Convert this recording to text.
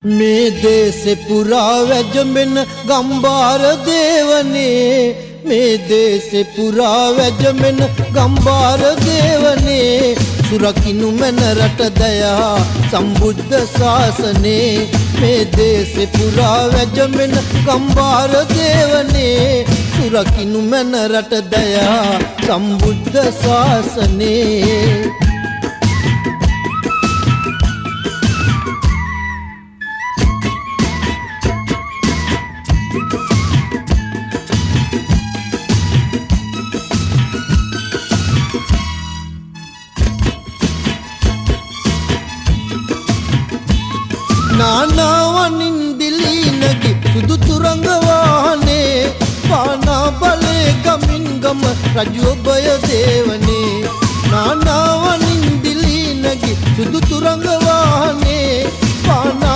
මේ දේශේ පුරා වැජඹෙන ගම්බාර දේවනේ මේ දේශේ පුරා වැජඹෙන ගම්බාර දේවනේ සුරකින්නු මන රට දයා සම්බුද්ධ ශාසනේ මේ දේශේ පුරා වැජඹෙන ගම්බාර දේවනේ සුරකින්නු මන රට දයා සම්බුද්ධ ශාසනේ नानावनिंदिलीनगी सुदु तुरंग वाहने पाना बले गमिन गम रजोबय देवने नानावनिंदिलीनगी सुदु तुरंग वाहने पाना